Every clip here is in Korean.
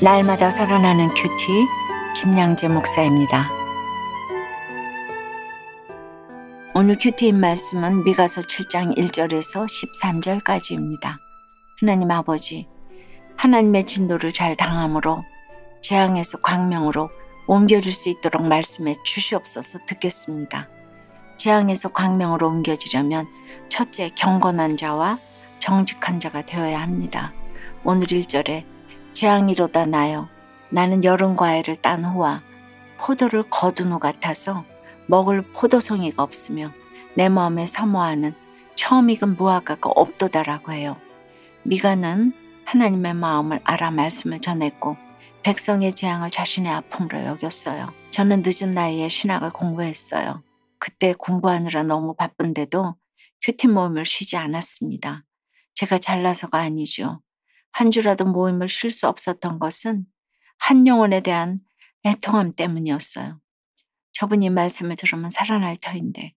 날마다 살아나는 큐티 김양재 목사입니다. 오늘 큐티인 말씀은 미가서 7장 1절에서 13절까지입니다. 하나님 아버지, 하나님의 진노를 잘 당함으로 재앙에서 광명으로 옮겨질 수 있도록 말씀해 주시옵소서. 듣겠습니다. 재앙에서 광명으로 옮겨지려면 첫째, 경건한 자와 정직한 자가 되어야 합니다. 오늘 1절에 재앙이로다 나여 나는 여름 과일을 딴 후와 포도를 거둔 후 같아서 먹을 포도송이가 없으며 내 마음에 사모하는 처음 익은 무화과가 없도다라고 해요. 미가는 하나님의 마음을 알아 말씀을 전했고 백성의 재앙을 자신의 아픔으로 여겼어요. 저는 늦은 나이에 신학을 공부했어요. 그때 공부하느라 너무 바쁜데도 큐티 모임을 쉬지 않았습니다. 제가 잘나서가 아니죠. 한 주라도 모임을 쉴 수 없었던 것은 한 영혼에 대한 애통함 때문이었어요. 저분이 말씀을 들으면 살아날 터인데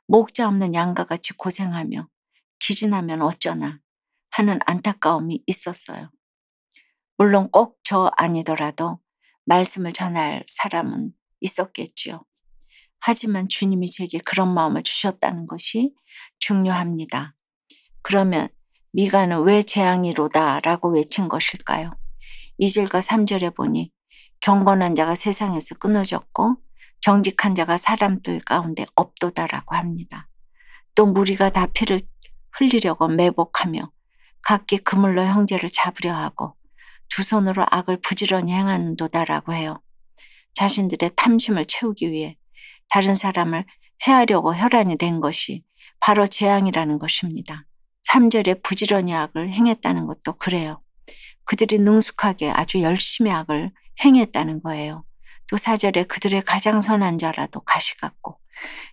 목자 없는 양과 같이 고생하며 기진하면 어쩌나 하는 안타까움이 있었어요. 물론 꼭 저 아니더라도 말씀을 전할 사람은 있었겠지요. 하지만 주님이 제게 그런 마음을 주셨다는 것이 중요합니다. 그러면 미가는 왜 재앙이로다 라고 외친 것일까요? 2절과 3절에 보니 경건한 자가 세상에서 끊어졌고 정직한 자가 사람들 가운데 없도다라고 합니다. 또 무리가 다 피를 흘리려고 매복하며 각기 그물로 형제를 잡으려 하고 두 손으로 악을 부지런히 행하는도다라고 해요. 자신들의 탐심을 채우기 위해 다른 사람을 해하려고 혈안이 된 것이 바로 재앙이라는 것입니다. 3절에 부지런히 악을 행했다는 것도 그래요. 그들이 능숙하게 아주 열심히 악을 행했다는 거예요. 또 4절에 그들의 가장 선한 자라도 가시 같고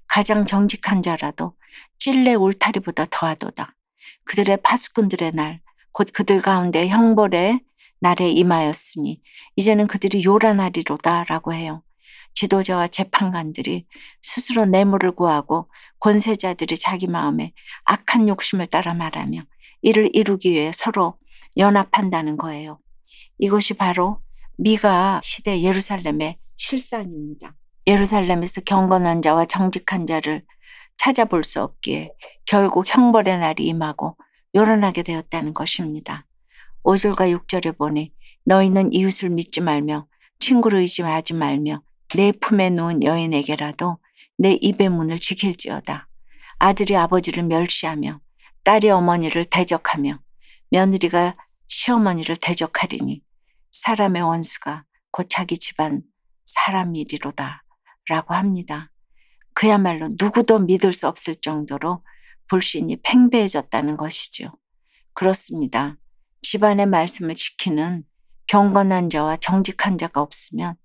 가장 정직한 자라도 찔레 울타리보다 더하도다. 그들의 파수꾼들의 날, 곧 그들 가운데 형벌의 날에 임하였으니 이제는 그들이 요란하리로다 라고 해요. 지도자와 재판관들이 스스로 뇌물을 구하고 권세자들이 자기 마음에 악한 욕심을 따라 말하며 이를 이루기 위해 서로 연합한다는 거예요. 이것이 바로 미가 시대 예루살렘의 실상입니다. 예루살렘에서 경건한 자와 정직한 자를 찾아볼 수 없기에 결국 형벌의 날이 임하고 요란하게 되었다는 것입니다. 5절과 6절에 보니 너희는 이웃을 믿지 말며 친구를 의지하지 말며 내 품에 누운 여인에게라도 내 입의 문을 지킬지어다. 아들이 아버지를 멸시하며 딸이 어머니를 대적하며 며느리가 시어머니를 대적하리니 사람의 원수가 곧 자기 집안 사람이리로다 라고 합니다. 그야말로 누구도 믿을 수 없을 정도로 불신이 팽배해졌다는 것이죠. 그렇습니다. 집안의 말씀을 지키는 경건한 자와 정직한 자가 없으면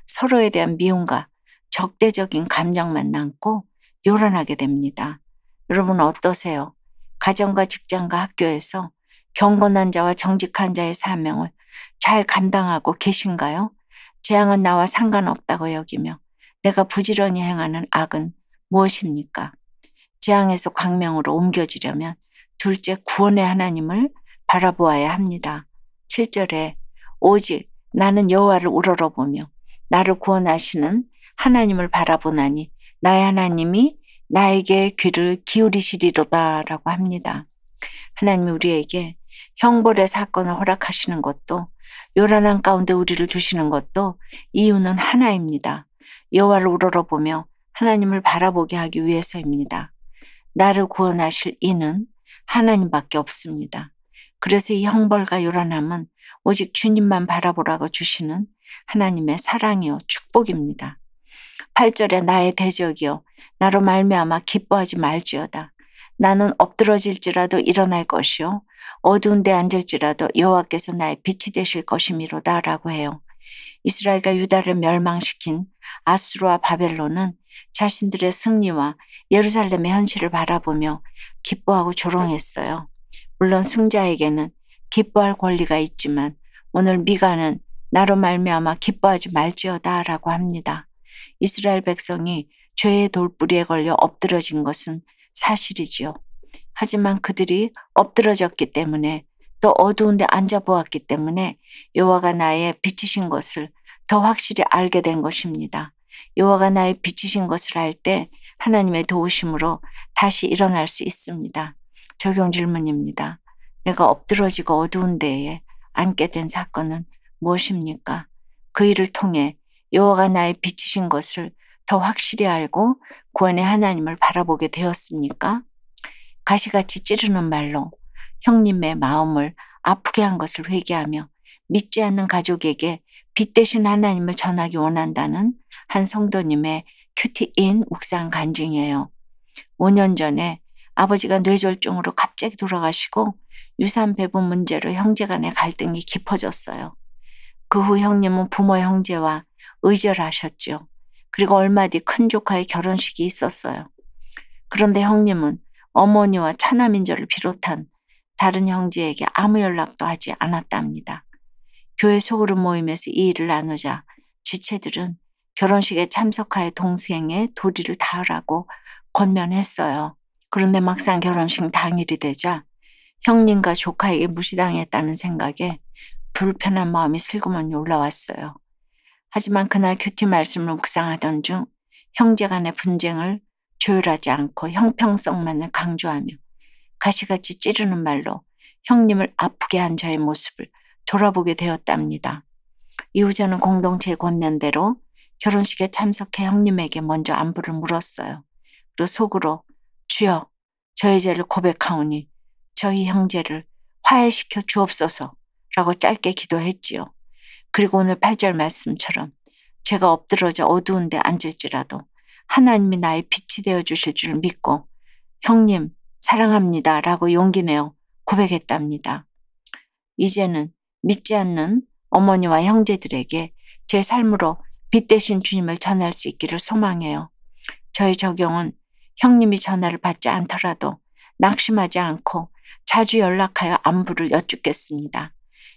서로에 대한 미움과 적대적인 감정만 남고 요란하게 됩니다. 여러분 어떠세요? 가정과 직장과 학교에서 경건한 자와 정직한 자의 사명을 잘 감당하고 계신가요? 재앙은 나와 상관없다고 여기며 내가 부지런히 행하는 악은 무엇입니까? 재앙에서 광명으로 옮겨지려면 둘째 구원의 하나님을 바라보아야 합니다. 7절에 오직 나는 여호와를 우러러보며 나를 구원하시는 하나님을 바라보나니 나의 하나님이 나에게 귀를 기울이시리로다 라고 합니다. 하나님이 우리에게 형벌의 사건을 허락하시는 것도 요란한 가운데 우리를 두시는 것도 이유는 하나입니다. 여호와를 우러러보며 하나님을 바라보게 하기 위해서입니다. 나를 구원하실 이는 하나님밖에 없습니다. 그래서 이 형벌과 요란함은 오직 주님만 바라보라고 주시는 하나님의 사랑이요 축복입니다. 8절에 나의 대적이요 나로 말미암아 기뻐하지 말지어다. 나는 엎드러질지라도 일어날 것이요 어두운 데 앉을지라도 여호와께서 나의 빛이 되실 것이미로다 라고 해요. 이스라엘과 유다를 멸망시킨 아수르와 바벨론은 자신들의 승리와 예루살렘의 현실을 바라보며 기뻐하고 조롱했어요. 물론 승자에게는 기뻐할 권리가 있지만 오늘 미가는 나로 말미암아 기뻐하지 말지어다 라고 합니다. 이스라엘 백성이 죄의 돌뿌리에 걸려 엎드러진 것은 사실이지요. 하지만 그들이 엎드러졌기 때문에 또 어두운 데 앉아보았기 때문에 여호와가 나의 빛이신 것을 더 확실히 알게 된 것입니다. 여호와가 나의 빛이신 것을 알 때 하나님의 도우심으로 다시 일어날 수 있습니다. 적용 질문입니다. 내가 엎드러지고 어두운 데에 앉게 된 사건은 무엇입니까? 그 일을 통해 여호와가 나의 빛이신 것을 더 확실히 알고 구원의 하나님을 바라보게 되었습니까? 가시같이 찌르는 말로 형님의 마음을 아프게 한 것을 회개하며 믿지 않는 가족에게 빛 대신 하나님을 전하기 원한다는 한 성도님의 큐티인 묵상 간증이에요. 5년 전에 아버지가 뇌졸중으로 갑자기 돌아가시고 유산 배분 문제로 형제간의 갈등이 깊어졌어요. 그 후 형님은 부모 형제와 의절하셨죠. 그리고 얼마 뒤 큰 조카의 결혼식이 있었어요. 그런데 형님은 어머니와 차남인절을 비롯한 다른 형제에게 아무 연락도 하지 않았답니다. 교회 소그룹 모임에서 이 일을 나누자 지체들은 결혼식에 참석하여 동생의 도리를 다하라고 권면했어요. 그런데 막상 결혼식 당일이 되자 형님과 조카에게 무시당했다는 생각에 불편한 마음이 슬그머니 올라왔어요. 하지만 그날 큐티 말씀을 묵상하던 중 형제 간의 분쟁을 조율하지 않고 형평성만을 강조하며 가시같이 찌르는 말로 형님을 아프게 한 저의 모습을 돌아보게 되었답니다. 이후 저는 공동체의 권면대로 결혼식에 참석해 형님에게 먼저 안부를 물었어요. 그리고 속으로 주여 저의 죄를 고백하오니 저희 형제를 화해시켜 주옵소서라고 짧게 기도했지요. 그리고 오늘 8절 말씀처럼 제가 엎드러져 어두운 데 앉을지라도 하나님이 나의 빛이 되어 주실 줄 믿고 형님 사랑합니다 라고 용기 내어 고백했답니다. 이제는 믿지 않는 어머니와 형제들에게 제 삶으로 빛 대신 주님을 전할 수 있기를 소망해요. 저의 적용은 형님이 전화를 받지 않더라도 낙심하지 않고 자주 연락하여 안부를 여쭙겠습니다.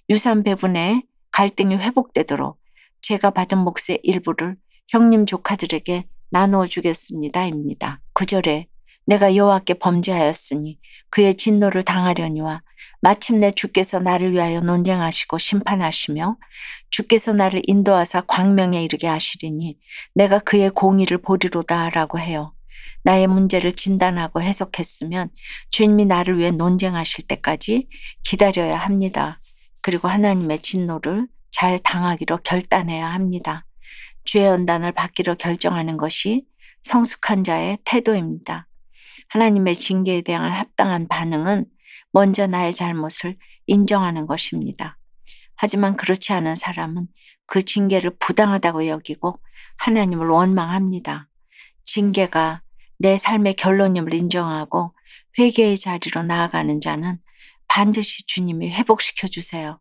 유산 배분에 갈등이 회복되도록 제가 받은 몫의 일부를 형님 조카들에게 나누어 주겠습니다. 입니다. 9절에 내가 여호와께 범죄하였으니 그의 진노를 당하려니와 마침내 주께서 나를 위하여 논쟁하시고 심판하시며 주께서 나를 인도하사 광명에 이르게 하시리니 내가 그의 공의를 보리로다 라고 해요. 나의 문제를 진단하고 해석했으면 주님이 나를 위해 논쟁하실 때까지 기다려야 합니다. 그리고 하나님의 진노를 잘 당하기로 결단해야 합니다. 주의 연단을 받기로 결정하는 것이 성숙한 자의 태도입니다. 하나님의 징계에 대한 합당한 반응은 먼저 나의 잘못을 인정하는 것입니다. 하지만 그렇지 않은 사람은 그 징계를 부당하다고 여기고 하나님을 원망합니다. 징계가 내 삶의 결론임을 인정하고 회개의 자리로 나아가는 자는 반드시 주님이 회복시켜 주세요.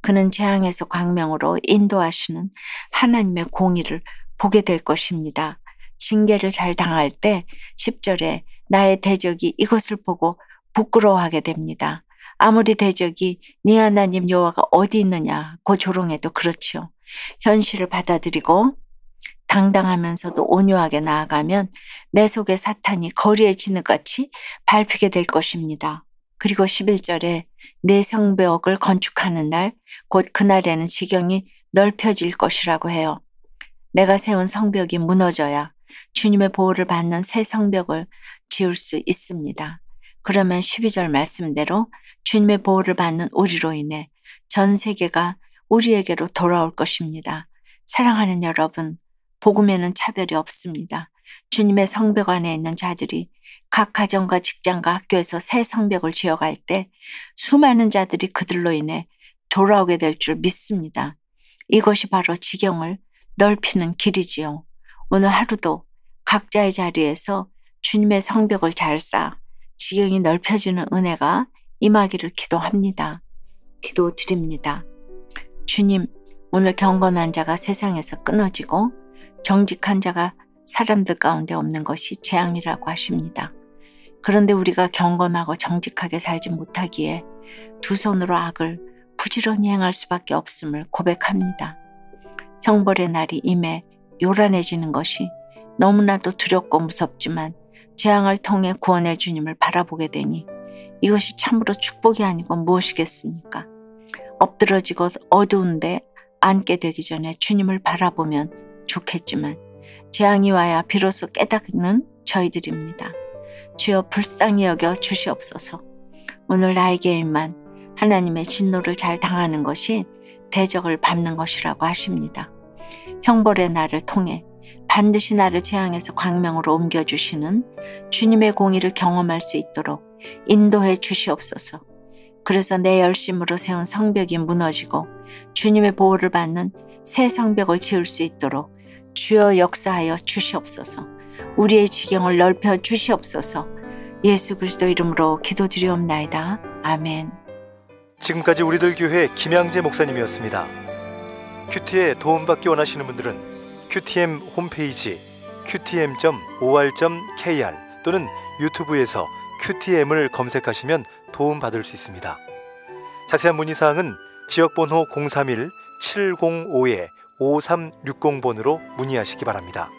그는 재앙에서 광명으로 인도하시는 하나님의 공의를 보게 될 것입니다. 징계를 잘 당할 때 10절에 나의 대적이 이것을 보고 부끄러워하게 됩니다. 아무리 대적이 네 하나님 여호와가 어디 있느냐고 조롱해도 그렇지요. 현실을 받아들이고 당당하면서도 온유하게 나아가면 내 속에 사탄이 거리의 진흙같이 밟히게 될 것입니다. 그리고 11절에 내 성벽을 건축하는 날, 곧 그날에는 지경이 넓혀질 것이라고 해요. 내가 세운 성벽이 무너져야 주님의 보호를 받는 새 성벽을 지을 수 있습니다. 그러면 12절 말씀대로 주님의 보호를 받는 우리로 인해 전 세계가 우리에게로 돌아올 것입니다. 사랑하는 여러분, 복음에는 차별이 없습니다. 주님의 성벽 안에 있는 자들이 각 가정과 직장과 학교에서 새 성벽을 지어갈 때 수많은 자들이 그들로 인해 돌아오게 될 줄 믿습니다. 이것이 바로 지경을 넓히는 길이지요. 오늘 하루도 각자의 자리에서 주님의 성벽을 잘 쌓아 지경이 넓혀지는 은혜가 임하기를 기도합니다. 기도드립니다. 주님, 오늘 경건한 자가 세상에서 끊어지고 정직한 자가 사람들 가운데 없는 것이 재앙이라고 하십니다. 그런데 우리가 경건하고 정직하게 살지 못하기에 두 손으로 악을 부지런히 행할 수밖에 없음을 고백합니다. 형벌의 날이 임해 요란해지는 것이 너무나도 두렵고 무섭지만 재앙을 통해 구원의 주님을 바라보게 되니 이것이 참으로 축복이 아니고 무엇이겠습니까? 엎드러지고 어두운데 앉게 되기 전에 주님을 바라보면 좋겠지만 재앙이 와야 비로소 깨닫는 저희들입니다. 주여 불쌍히 여겨 주시옵소서. 오늘 나에게만 하나님의 진노를 잘 당하는 것이 대적을 밟는 것이라고 하십니다. 형벌의 날을 통해 반드시 나를 재앙에서 광명으로 옮겨주시는 주님의 공의를 경험할 수 있도록 인도해 주시옵소서. 그래서 내 열심으로 세운 성벽이 무너지고 주님의 보호를 받는 새 성벽을 지을 수 있도록 주여 역사하여 주시옵소서. 우리의 지경을 넓혀 주시옵소서. 예수 그리스도 이름으로 기도드리옵나이다. 아멘. 지금까지 우리들 교회 김양재 목사님이었습니다. 큐티에 도움받기 원하시는 분들은 QTM 홈페이지 qtm.or.kr 또는 유튜브에서 QTM을 검색하시면 도움받을 수 있습니다. 자세한 문의사항은 지역번호 031-705-5360번으로 문의하시기 바랍니다.